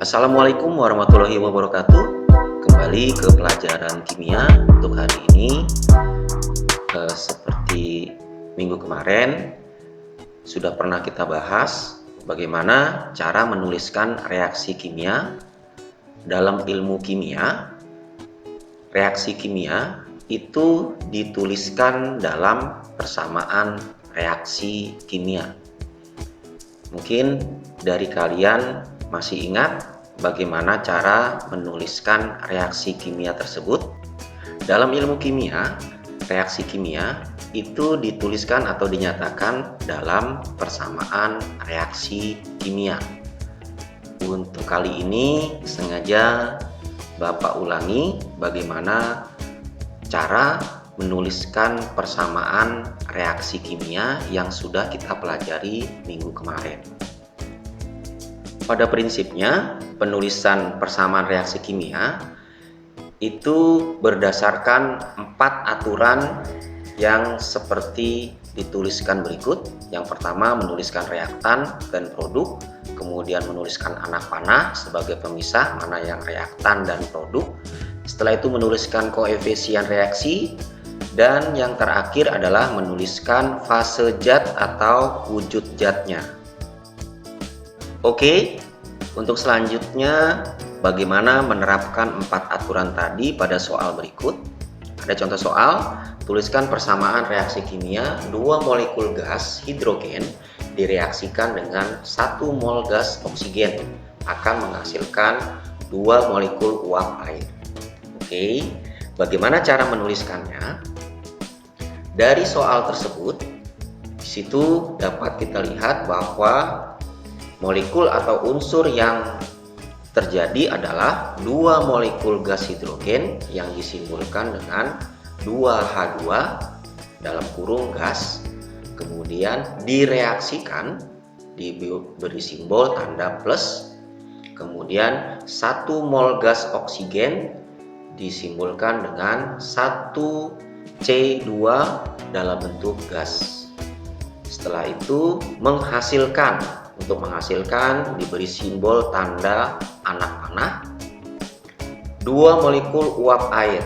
Assalamualaikum warahmatullahi wabarakatuh. Kembali ke pelajaran kimia untuk hari ini. Seperti minggu kemarin sudah pernah kita bahas bagaimana cara menuliskan reaksi kimia. Dalam ilmu kimia, reaksi kimia itu dituliskan dalam persamaan reaksi kimia. Mungkin dari kalian masih ingat bagaimana cara menuliskan reaksi kimia tersebut? Dalam ilmu kimia, reaksi kimia itu dituliskan atau dinyatakan dalam persamaan reaksi kimia. Untuk kali ini sengaja Bapak ulangi bagaimana cara menuliskan persamaan reaksi kimia yang sudah kita pelajari minggu kemarin. Pada prinsipnya, penulisan persamaan reaksi kimia itu berdasarkan 4 aturan yang seperti dituliskan berikut. Yang pertama, menuliskan reaktan dan produk, kemudian menuliskan anak panah sebagai pemisah mana yang reaktan dan produk. Setelah itu menuliskan koefisien reaksi, dan yang terakhir adalah menuliskan fase zat atau wujud zatnya. Oke, untuk selanjutnya bagaimana menerapkan 4 aturan tadi pada soal berikut. Ada contoh soal, tuliskan persamaan reaksi kimia 2 molekul gas hidrogen direaksikan dengan 1 mol gas oksigen akan menghasilkan 2 molekul uap air. Oke, bagaimana cara menuliskannya? Dari soal tersebut, di situ dapat kita lihat bahwa molekul atau unsur yang terjadi adalah 2 molekul gas hidrogen yang disimbolkan dengan 2H2 dalam kurung gas, kemudian direaksikan diberi simbol tanda plus, kemudian 1 mol gas oksigen disimbolkan dengan 1C2 dalam bentuk gas. Setelah itu untuk menghasilkan diberi simbol tanda anak panah 2 molekul uap air.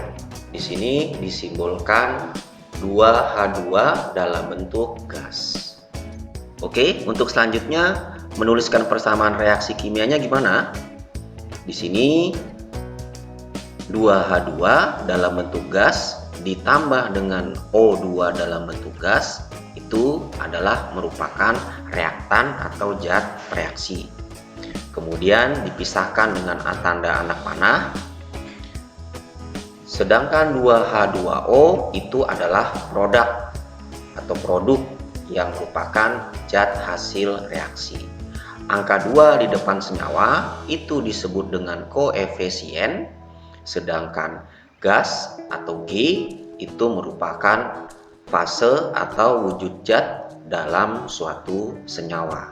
Di sini disimbolkan 2H2 dalam bentuk gas. Oke, untuk selanjutnya menuliskan persamaan reaksi kimianya gimana? Di sini 2H2 dalam bentuk gas ditambah dengan O2 dalam bentuk gas itu adalah merupakan reaktan atau zat reaksi. Kemudian dipisahkan dengan tanda anak panah. Sedangkan 2H2O itu adalah produk yang merupakan zat hasil reaksi. Angka 2 di depan senyawa itu disebut dengan koefisien, sedangkan gas atau G itu merupakan fase atau wujud zat dalam suatu senyawa.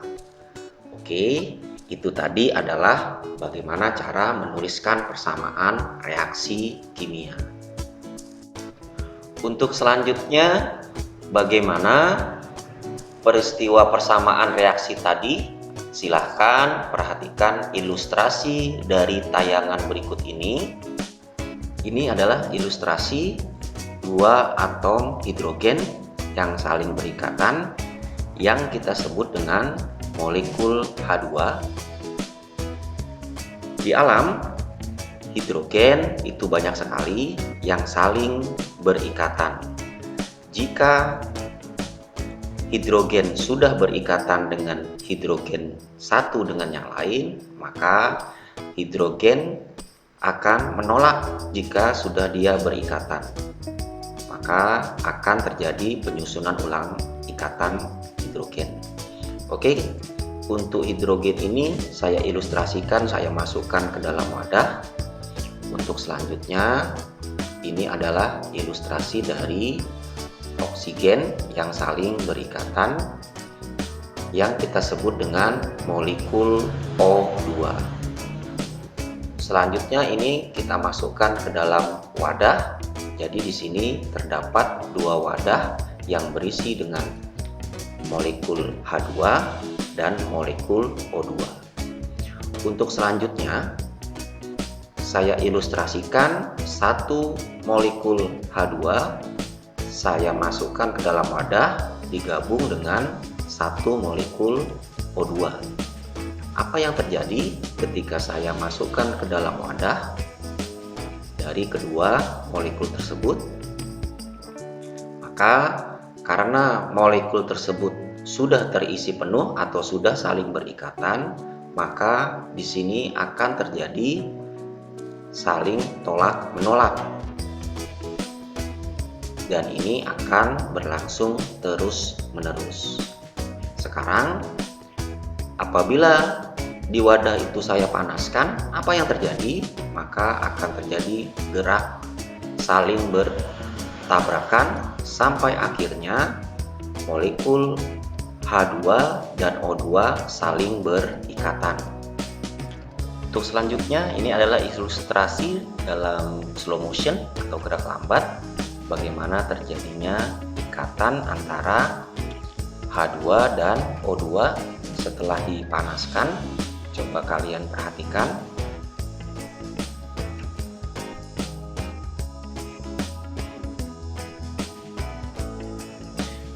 Oke, itu tadi adalah bagaimana cara menuliskan persamaan reaksi kimia. Untuk selanjutnya, bagaimana peristiwa persamaan reaksi tadi? Silahkan perhatikan ilustrasi dari tayangan berikut ini. Ini adalah ilustrasi 2 atom hidrogen yang saling berikatan yang kita sebut dengan molekul H2. Di alam, hidrogen itu banyak sekali yang saling berikatan. Jika hidrogen sudah berikatan dengan hidrogen satu dengan yang lain, maka hidrogen akan menolak jika sudah dia berikatan. Maka akan terjadi penyusunan ulang ikatan hidrogen. Oke, untuk hidrogen ini saya ilustrasikan, saya masukkan ke dalam wadah. Untuk selanjutnya, ini adalah ilustrasi dari oksigen yang saling berikatan yang kita sebut dengan molekul O2. Selanjutnya ini kita masukkan ke dalam wadah. Jadi di sini terdapat 2 wadah yang berisi dengan molekul H2 dan molekul O2. Untuk selanjutnya, saya ilustrasikan satu molekul H2 saya masukkan ke dalam wadah digabung dengan satu molekul O2. Apa yang terjadi ketika saya masukkan ke dalam wadah dari kedua molekul tersebut? Maka karena molekul tersebut sudah terisi penuh atau sudah saling berikatan, maka di sini akan terjadi saling tolak-menolak, dan ini akan berlangsung terus-menerus. Sekarang, apabila di wadah itu saya panaskan, apa yang terjadi? Maka akan terjadi gerak saling bertabrakan sampai akhirnya molekul H2 dan O2 saling berikatan. Untuk selanjutnya, ini adalah ilustrasi dalam slow motion atau gerak lambat bagaimana terjadinya ikatan antara H2 dan O2 setelah dipanaskan. Coba kalian perhatikan.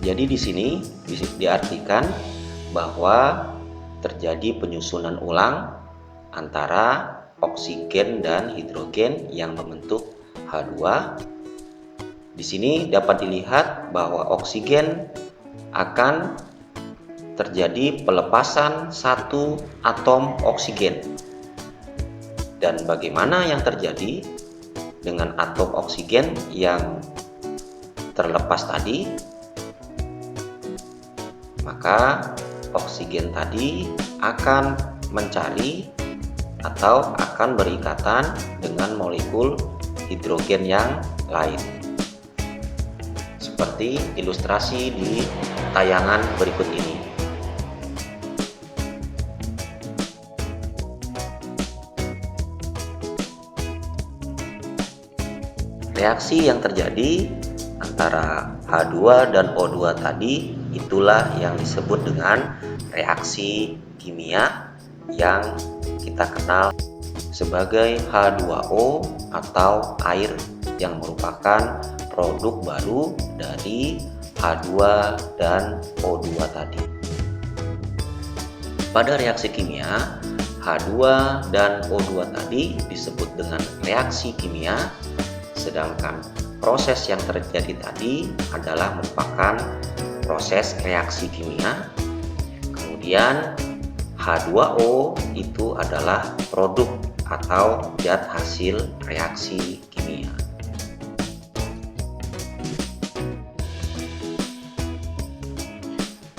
Jadi di sini diartikan bahwa terjadi penyusunan ulang antara oksigen dan hidrogen yang membentuk H2. Di sini dapat dilihat bahwa oksigen akan terjadi pelepasan satu atom oksigen. Dan bagaimana yang terjadi dengan atom oksigen yang terlepas tadi? Maka oksigen tadi akan mencari atau akan berikatan dengan molekul hidrogen yang lain. Seperti ilustrasi di tayangan berikut ini. Reaksi yang terjadi antara H2 dan O2 tadi itulah yang disebut dengan reaksi kimia yang kita kenal sebagai H2O atau air, yang merupakan produk baru dari H2 dan O2 tadi. Pada reaksi kimia, H2 dan O2 tadi disebut dengan reaksi kimia, sedangkan proses yang terjadi tadi adalah merupakan proses reaksi kimia. Kemudian H2O itu adalah produk atau zat hasil reaksi kimia.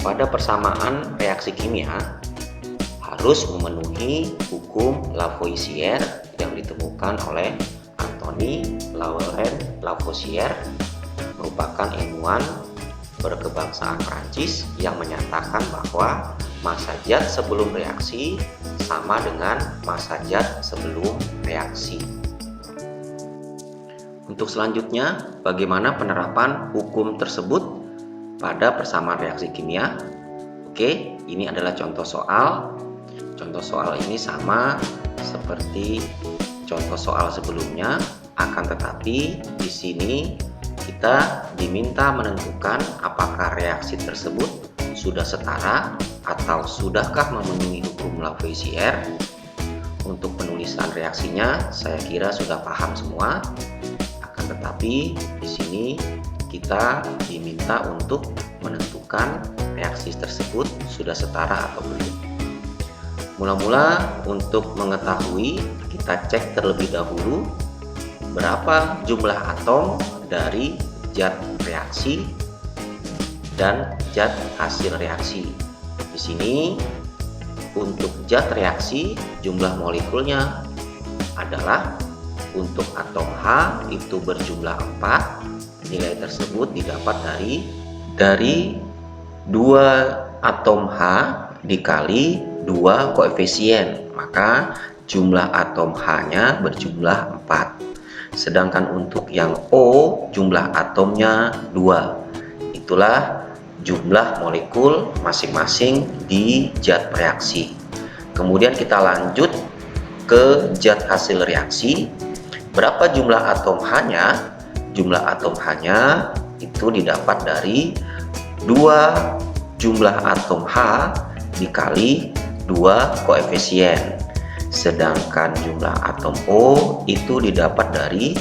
Pada persamaan reaksi kimia harus memenuhi hukum Lavoisier yang ditemukan oleh Anthony Laurent Lavoisier, merupakan ilmuwan berkebangsaan Prancis yang menyatakan bahwa massa zat sebelum reaksi sama dengan massa zat sebelum reaksi. Untuk selanjutnya, bagaimana penerapan hukum tersebut pada persamaan reaksi kimia? Oke, ini adalah contoh soal. Contoh soal ini sama seperti contoh soal sebelumnya, akan tetapi di sini kita diminta menentukan apakah reaksi tersebut sudah setara atau sudahkah memenuhi hukum Lavoisier. Untuk penulisan reaksinya saya kira sudah paham semua. Akan tetapi di sini kita diminta untuk menentukan reaksi tersebut sudah setara atau belum. Mula-mula untuk mengetahui, kita cek terlebih dahulu berapa jumlah atom dari zat reaksi dan zat hasil reaksi. Di sini untuk zat reaksi jumlah molekulnya adalah untuk atom H itu berjumlah 4. Nilai tersebut didapat dari 2 atom H dikali 2 koefisien, maka jumlah atom H-nya berjumlah 4. Sedangkan untuk yang O jumlah atomnya 2. Itulah jumlah molekul masing-masing di zat reaksi. Kemudian kita lanjut ke zat hasil reaksi. Berapa jumlah atom H-nya? Jumlah atom H-nya itu didapat dari 2 jumlah atom H dikali 2 koefisien. Sedangkan jumlah atom O itu didapat dari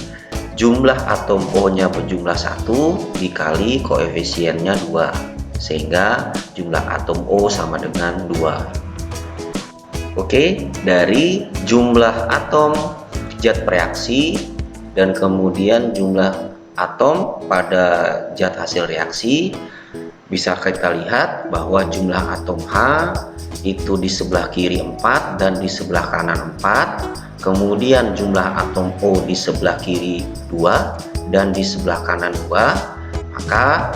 jumlah atom O-nya berjumlah 1 dikali koefisiennya 2, sehingga jumlah atom O sama dengan 2. Oke, dari jumlah atom zat bereaksi dan kemudian jumlah atom pada zat hasil reaksi, bisa kita lihat bahwa jumlah atom H itu di sebelah kiri 4 dan di sebelah kanan 4. Kemudian jumlah atom O di sebelah kiri 2 dan di sebelah kanan 2. Maka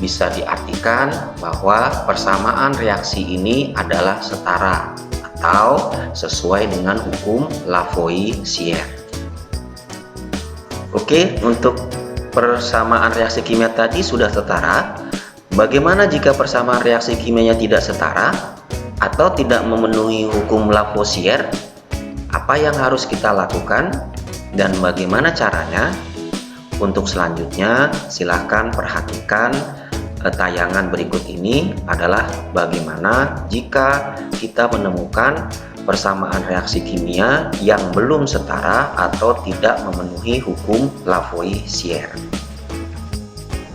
bisa diartikan bahwa persamaan reaksi ini adalah setara atau sesuai dengan hukum Lavoisier. Oke, untuk persamaan reaksi kimia tadi sudah setara. Bagaimana jika persamaan reaksi kimianya tidak setara atau tidak memenuhi hukum Lavoisier? Apa yang harus kita lakukan dan bagaimana caranya? Untuk selanjutnya, silahkan perhatikan tayangan berikut ini adalah bagaimana jika kita menemukan persamaan reaksi kimia yang belum setara atau tidak memenuhi hukum Lavoisier.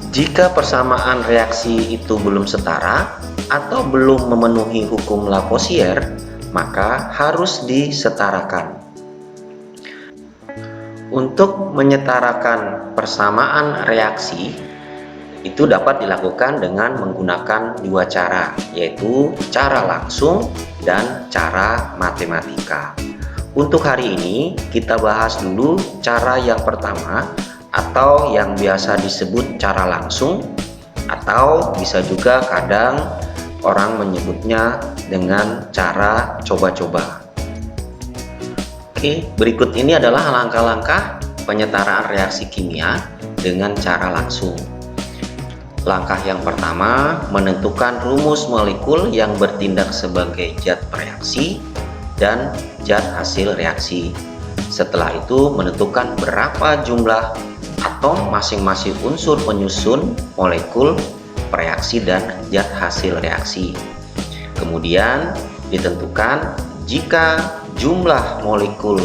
Jika persamaan reaksi itu belum setara atau belum memenuhi hukum Lavoisier, maka harus disetarakan. Untuk menyetarakan persamaan reaksi itu dapat dilakukan dengan menggunakan 2 cara, yaitu cara langsung dan cara matematika. Untuk hari ini kita bahas dulu cara yang pertama, atau yang biasa disebut cara langsung, atau bisa juga kadang orang menyebutnya dengan cara coba-coba. Oke, berikut ini adalah langkah-langkah penyetaraan reaksi kimia dengan cara langsung. Langkah yang pertama, menentukan rumus molekul yang bertindak sebagai zat bereaksi dan zat hasil reaksi. Setelah itu, menentukan berapa jumlah atom masing-masing unsur penyusun molekul bereaksi dan zat hasil reaksi. Kemudian ditentukan jika jumlah molekul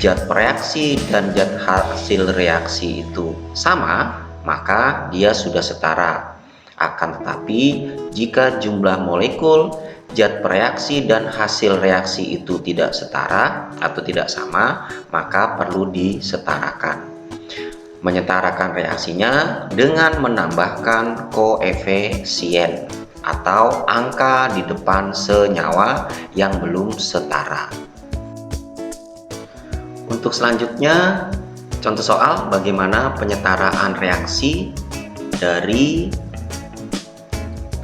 zat bereaksi dan zat hasil reaksi itu sama, maka dia sudah setara. Akan tetapi jika jumlah molekul zat bereaksi dan hasil reaksi itu tidak setara atau tidak sama, maka perlu disetarakan. Menyetarakan reaksinya dengan menambahkan koefisien atau angka di depan senyawa yang belum setara. Untuk selanjutnya, contoh soal bagaimana penyetaraan reaksi dari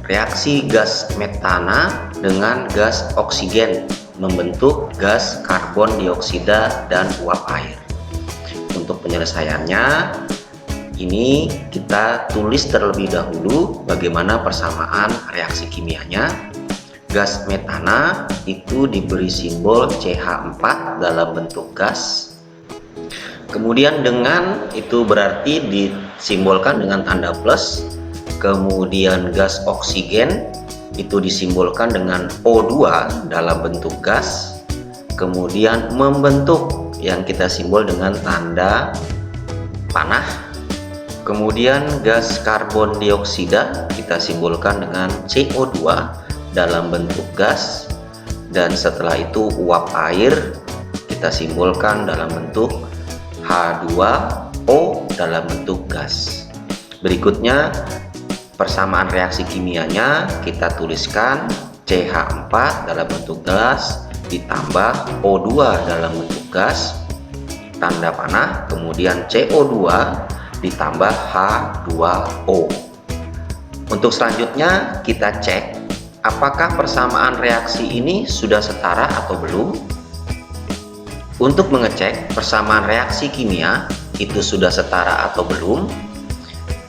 reaksi gas metana dengan gas oksigen membentuk gas karbon dioksida dan uap air. Untuk penyelesaiannya, ini kita tulis terlebih dahulu bagaimana persamaan reaksi kimianya. Gas metana itu diberi simbol CH4 dalam bentuk gas. Kemudian dengan itu berarti disimbolkan dengan tanda plus. Kemudian gas oksigen itu disimbolkan dengan O2 dalam bentuk gas. Kemudian membentuk yang kita simbol dengan tanda panah. Kemudian gas karbon dioksida kita simbolkan dengan CO2 dalam bentuk gas, dan setelah itu uap air kita simbolkan dalam bentuk H2O dalam bentuk gas. Berikutnya persamaan reaksi kimianya kita tuliskan CH4 dalam bentuk gas ditambah O2 dalam bentuk gas, tanda panah, kemudian CO2 ditambah H2O. Untuk selanjutnya kita cek apakah persamaan reaksi ini sudah setara atau belum. Untuk mengecek persamaan reaksi kimia itu sudah setara atau belum,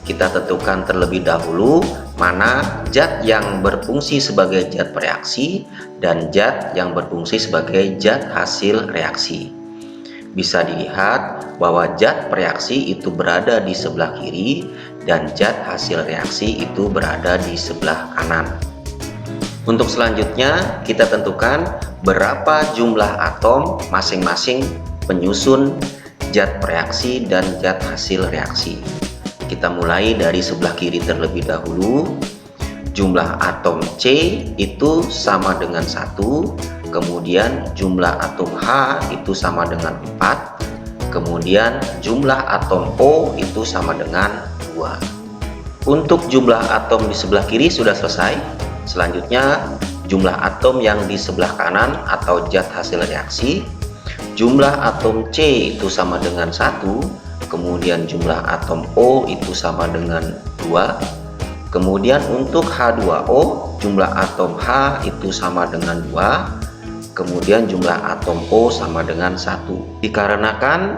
kita tentukan terlebih dahulu mana zat yang berfungsi sebagai zat bereaksi dan zat yang berfungsi sebagai zat hasil reaksi. Bisa dilihat bahwa zat bereaksi itu berada di sebelah kiri dan zat hasil reaksi itu berada di sebelah kanan. Untuk selanjutnya, kita tentukan berapa jumlah atom masing-masing penyusun zat bereaksi dan zat hasil reaksi. Kita mulai dari sebelah kiri terlebih dahulu. Jumlah atom C itu sama dengan 1, kemudian jumlah atom H itu sama dengan 4, kemudian jumlah atom O itu sama dengan 2. Untuk jumlah atom di sebelah kiri sudah selesai. Selanjutnya jumlah atom yang di sebelah kanan atau zat hasil reaksi. Jumlah atom C itu sama dengan 1, kemudian jumlah atom O itu sama dengan 2. Kemudian untuk H2O, jumlah atom H itu sama dengan 2, kemudian jumlah atom O sama dengan 1. Dikarenakan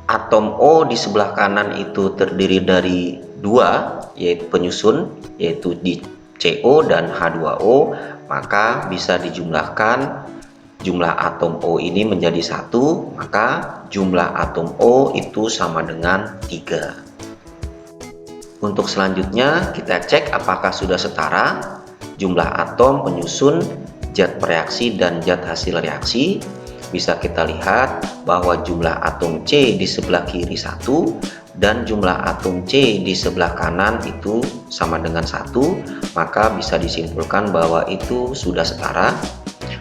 atom O di sebelah kanan itu terdiri dari 2, yaitu penyusun, yaitu di CO dan H2O, maka bisa dijumlahkan jumlah atom O ini menjadi 1, maka jumlah atom O itu sama dengan 3. Untuk selanjutnya kita cek apakah sudah setara jumlah atom penyusun zat bereaksi dan zat hasil reaksi. Bisa kita lihat bahwa jumlah atom C di sebelah kiri 1 dan jumlah atom C di sebelah kanan itu sama dengan 1, maka bisa disimpulkan bahwa itu sudah setara.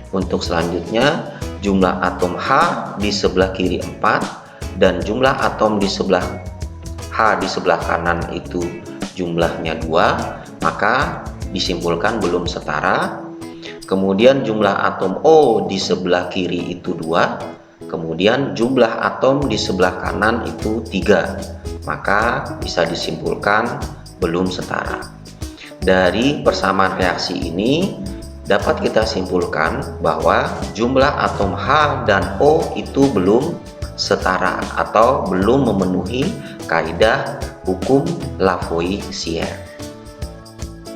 Untuk selanjutnya jumlah atom H di sebelah kiri 4 dan jumlah atom di sebelah H di sebelah kanan itu jumlahnya 2, maka disimpulkan belum setara. Kemudian jumlah atom O di sebelah kiri itu 2, kemudian jumlah atom di sebelah kanan itu 3, maka bisa disimpulkan belum setara. Dari persamaan reaksi ini dapat kita simpulkan bahwa jumlah atom H dan O itu belum setara atau belum memenuhi kaidah hukum Lavoisier.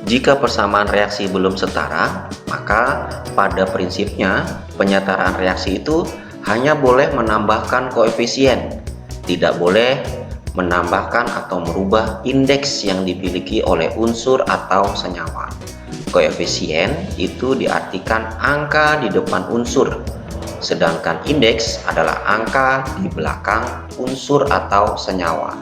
Jika persamaan reaksi belum setara, maka pada prinsipnya penyetaraan reaksi itu hanya boleh menambahkan koefisien, tidak boleh menambahkan atau merubah indeks yang dimiliki oleh unsur atau senyawa. Koefisien itu diartikan angka di depan unsur, sedangkan indeks adalah angka di belakang unsur atau senyawa.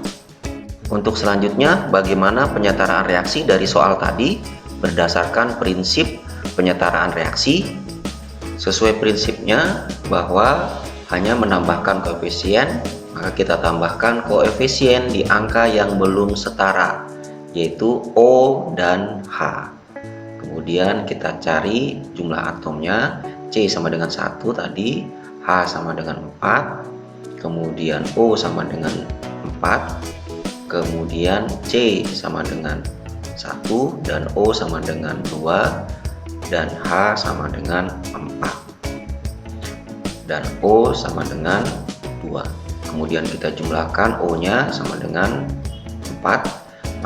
Untuk selanjutnya, bagaimana penyetaraan reaksi dari soal tadi berdasarkan prinsip penyetaraan reaksi? Sesuai prinsipnya bahwa hanya menambahkan koefisien, maka kita tambahkan koefisien di angka yang belum setara, yaitu O dan H. Kemudian kita cari jumlah atomnya. C sama dengan 1 tadi, H sama dengan 4, kemudian O sama dengan 4, kemudian C sama dengan 1 dan O sama dengan 2 dan H sama dengan 4 dan O sama dengan 2. Kemudian kita jumlahkan O nya sama dengan 4,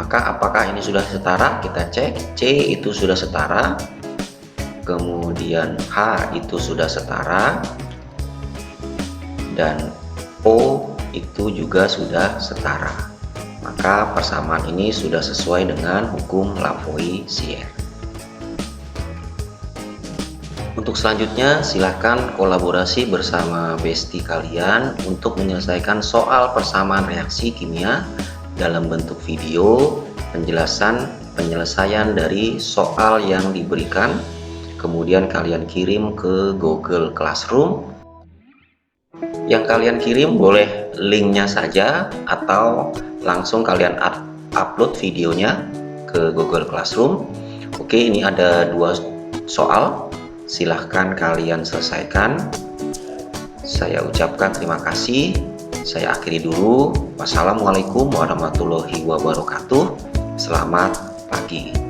maka apakah ini sudah setara? Kita cek. C itu sudah setara, kemudian H itu sudah setara, dan O itu juga sudah setara. Maka persamaan ini sudah sesuai dengan hukum Lavoisier. Untuk selanjutnya silahkan kolaborasi bersama bestie kalian untuk menyelesaikan soal persamaan reaksi kimia dalam bentuk video, penyelesaian dari soal yang diberikan. Kemudian kalian kirim ke Google Classroom. Yang kalian kirim boleh linknya saja atau langsung kalian upload videonya ke Google Classroom. Oke, ini ada 2 soal, silahkan kalian selesaikan. Saya ucapkan terima kasih. Saya akhiri dulu. Wassalamualaikum warahmatullahi wabarakatuh. Selamat pagi.